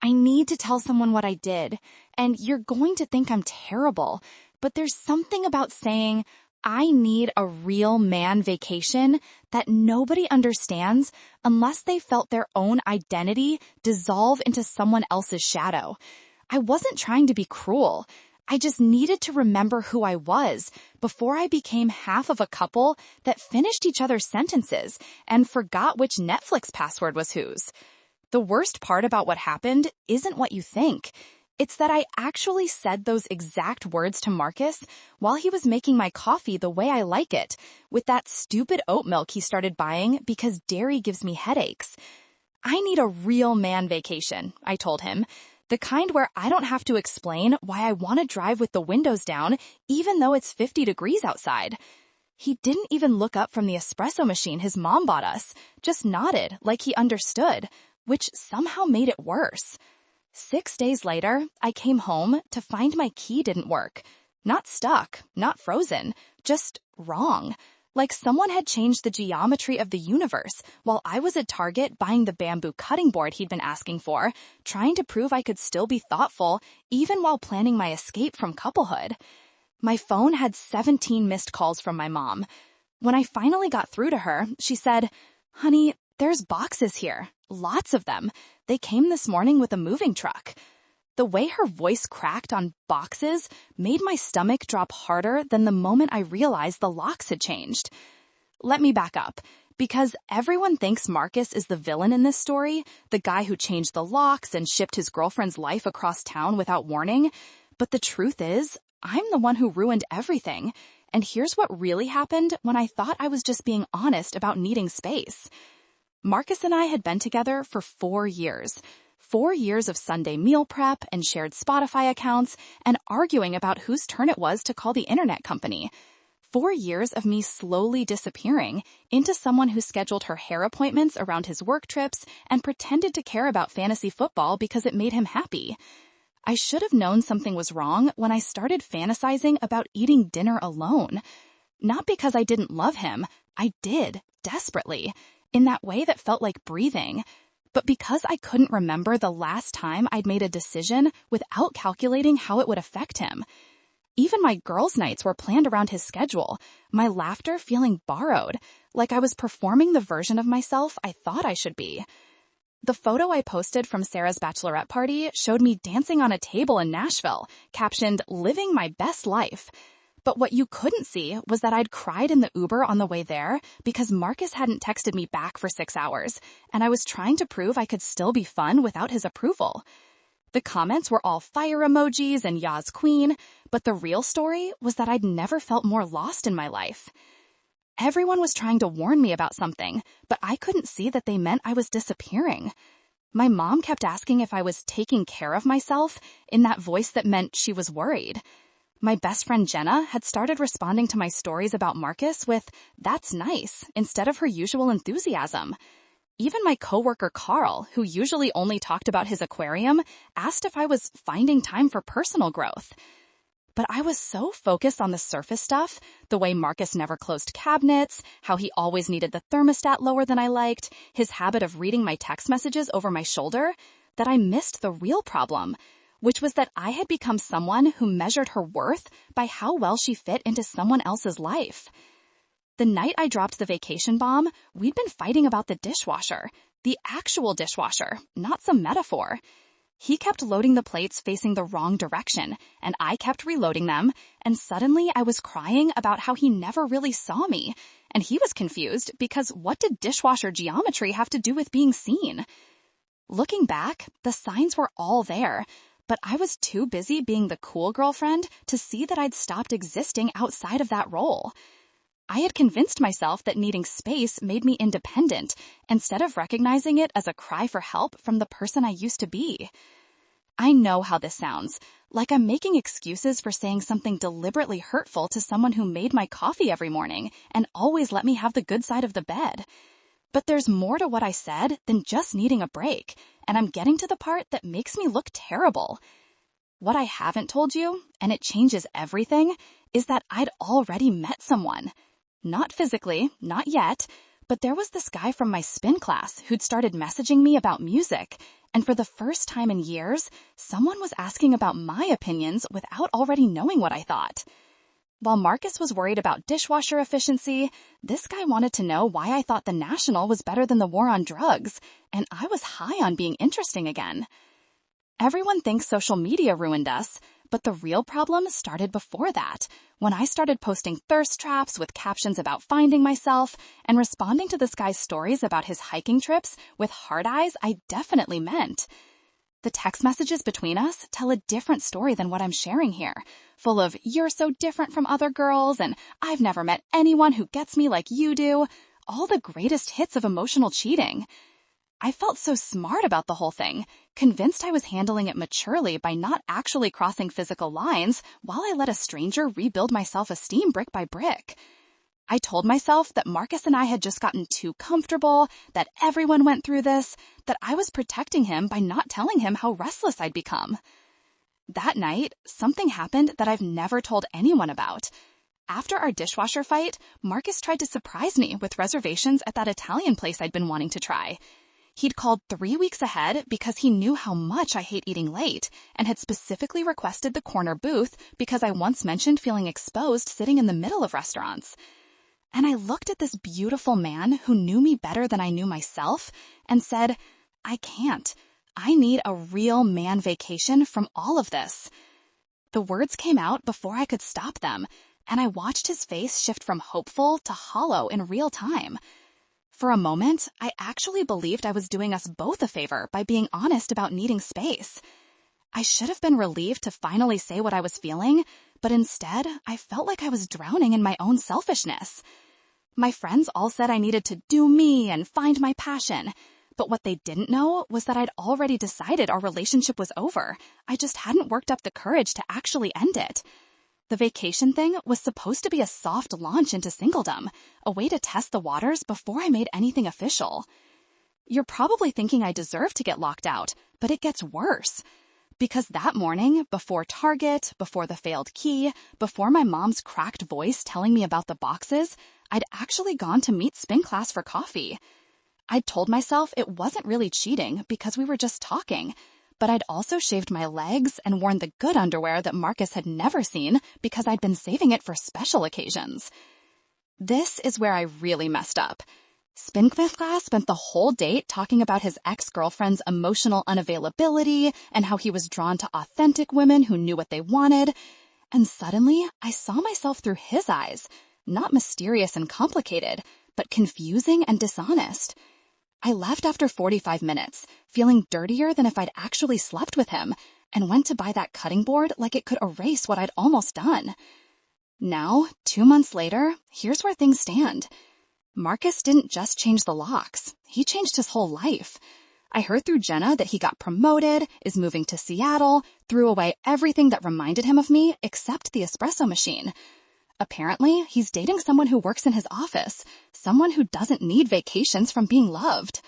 I need to tell someone what I did, and you're going to think I'm terrible, but there's something about saying, I need a real man vacation that nobody understands unless they felt their own identity dissolve into someone else's shadow. I wasn't trying to be cruel. I just needed to remember who I was before I became half of a couple that finished each other's sentences and forgot which Netflix password was whose. The worst part about what happened isn't what you think. It's that I actually said those exact words to Marcus while he was making my coffee the way I like it, with that stupid oat milk he started buying because dairy gives me headaches. I need a real man vacation, I told him. The kind where I don't have to explain why I want to drive with the windows down even though it's 50 degrees outside. He didn't even look up from the espresso machine his mom bought us, just nodded like he understood, which somehow made it worse. 6 days later, I came home to find my key didn't work. Not stuck, not frozen, just wrong. Like someone had changed the geometry of the universe while I was at Target buying the bamboo cutting board he'd been asking for, trying to prove I could still be thoughtful even while planning my escape from couplehood. My phone had 17 missed calls from my mom. When I finally got through to her, she said, "Honey, there's boxes here. Lots of them. They came this morning with a moving truck." The way her voice cracked on boxes made my stomach drop harder than the moment I realized the locks had changed. Let me back up, because everyone thinks Marcus is the villain in this story, the guy who changed the locks and shipped his girlfriend's life across town without warning. But the truth is, I'm the one who ruined everything. And here's what really happened when I thought I was just being honest about needing space. Marcus and I had been together for 4 years. 4 years of Sunday meal prep and shared Spotify accounts and arguing about whose turn it was to call the internet company. 4 years of me slowly disappearing into someone who scheduled her hair appointments around his work trips and pretended to care about fantasy football because it made him happy. I should have known something was wrong when I started fantasizing about eating dinner alone. Not because I didn't love him. I did, desperately, in that way that felt like breathing. But because I couldn't remember the last time I'd made a decision without calculating how it would affect him. Even my girls' nights were planned around his schedule, my laughter feeling borrowed, like I was performing the version of myself I thought I should be. The photo I posted from Sarah's bachelorette party showed me dancing on a table in Nashville, captioned, "Living my best life." But what you couldn't see was that I'd cried in the Uber on the way there because Marcus hadn't texted me back for 6 hours, and I was trying to prove I could still be fun without his approval. The comments were all fire emojis and Yas Queen, but the real story was that I'd never felt more lost in my life. Everyone was trying to warn me about something, but I couldn't see that they meant I was disappearing. My mom kept asking if I was taking care of myself in that voice that meant she was worried. My best friend Jenna had started responding to my stories about Marcus with, "That's nice," instead of her usual enthusiasm. Even my coworker Carl, who usually only talked about his aquarium, asked if I was finding time for personal growth. But I was so focused on the surface stuff, the way Marcus never closed cabinets, how he always needed the thermostat lower than I liked, his habit of reading my text messages over my shoulder, that I missed the real problem, which was that I had become someone who measured her worth by how well she fit into someone else's life. The night I dropped the vacation bomb, we'd been fighting about the dishwasher, the actual dishwasher, not some metaphor. He kept loading the plates facing the wrong direction, and I kept reloading them, and suddenly I was crying about how he never really saw me, and he was confused because what did dishwasher geometry have to do with being seen? Looking back, the signs were all there, but I was too busy being the cool girlfriend to see that I'd stopped existing outside of that role. I had convinced myself that needing space made me independent, instead of recognizing it as a cry for help from the person I used to be. I know how this sounds, like I'm making excuses for saying something deliberately hurtful to someone who made my coffee every morning and always let me have the good side of the bed. But there's more to what I said than just needing a break, and I'm getting to the part that makes me look terrible. What I haven't told you, and it changes everything, is that I'd already met someone. Not physically, not yet, But there was this guy from my spin class who'd started messaging me about music, and for the first time in years, someone was asking about my opinions without already knowing what I thought. While Marcus was worried about dishwasher efficiency, this guy wanted to know why I thought the National was better than the war on drugs, and I was high on being interesting again. Everyone thinks social media ruined us, but the real problem started before that, when I started posting thirst traps with captions about finding myself and responding to this guy's stories about his hiking trips with hard eyes I definitely meant. The text messages between us tell a different story than what I'm sharing here, full of "you're so different from other girls" and "I've never met anyone who gets me like you do," all the greatest hits of emotional cheating. I felt so smart about the whole thing, convinced I was handling it maturely by not actually crossing physical lines while I let a stranger rebuild my self-esteem brick by brick. I told myself that Marcus and I had just gotten too comfortable, that everyone went through this, that I was protecting him by not telling him how restless I'd become. That night, something happened that I've never told anyone about. After our dishwasher fight, Marcus tried to surprise me with reservations at that Italian place I'd been wanting to try. He'd called 3 weeks ahead because he knew how much I hate eating late and had specifically requested the corner booth because I once mentioned feeling exposed sitting in the middle of restaurants. And I looked at this beautiful man who knew me better than I knew myself and said, I can't. I need a real man vacation from all of this. The words came out before I could stop them, and I watched his face shift from hopeful to hollow in real time. For a moment, I actually believed I was doing us both a favor by being honest about needing space. I should have been relieved to finally say what I was feeling, but instead, I felt like I was drowning in my own selfishness. My friends all said I needed to do me and find my passion, but what they didn't know was that I'd already decided our relationship was over. I just hadn't worked up the courage to actually end it. The vacation thing was supposed to be a soft launch into singledom, a way to test the waters before I made anything official. You're probably thinking I deserve to get locked out, but it gets worse. Because that morning, before Target, before the failed key, before my mom's cracked voice telling me about the boxes, I'd actually gone to meet spin class for coffee. I'd told myself it wasn't really cheating because we were just talking, but I'd also shaved my legs and worn the good underwear that Marcus had never seen because I'd been saving it for special occasions. This is where I really messed up. Spin class spent the whole date talking about his ex-girlfriend's emotional unavailability and how he was drawn to authentic women who knew what they wanted. And suddenly, I saw myself through his eyes, not mysterious and complicated, but confusing and dishonest. I left after 45 minutes, feeling dirtier than if I'd actually slept with him, and went to buy that cutting board like it could erase what I'd almost done. Now, 2 months later, here's where things stand. Marcus didn't just change the locks. He changed his whole life. I heard through Jenna that he got promoted, is moving to Seattle, threw away everything that reminded him of me except the espresso machine. Apparently, he's dating someone who works in his office, someone who doesn't need vacations from being loved.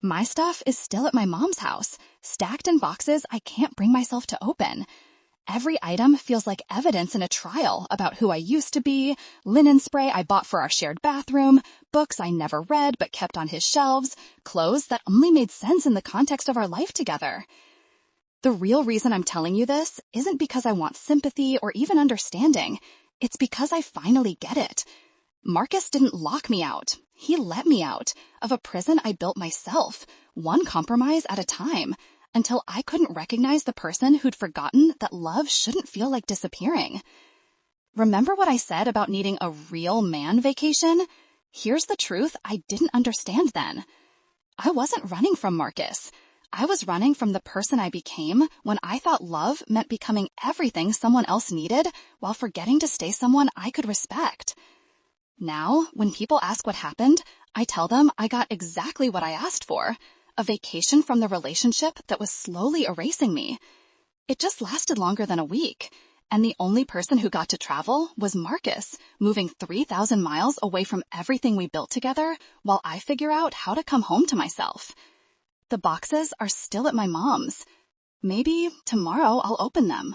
My stuff is still at my mom's house, stacked in boxes I can't bring myself to open. Every item feels like evidence in a trial about who I used to be, linen spray I bought for our shared bathroom, books I never read but kept on his shelves, clothes that only made sense in the context of our life together. The real reason I'm telling you this isn't because I want sympathy or even understanding. It's because I finally get it. Marcus didn't lock me out. He let me out of a prison I built myself, one compromise at a time, until I couldn't recognize the person who'd forgotten that love shouldn't feel like disappearing. Remember what I said about needing a real man vacation? Here's the truth I didn't understand then. I wasn't running from Marcus. I was running from the person I became when I thought love meant becoming everything someone else needed while forgetting to stay someone I could respect. Now, when people ask what happened, I tell them I got exactly what I asked for, a vacation from the relationship that was slowly erasing me. It just lasted longer than a week, and the only person who got to travel was Marcus, moving 3,000 miles away from everything we built together while I figure out how to come home to myself. The boxes are still at my mom's. Maybe tomorrow I'll open them.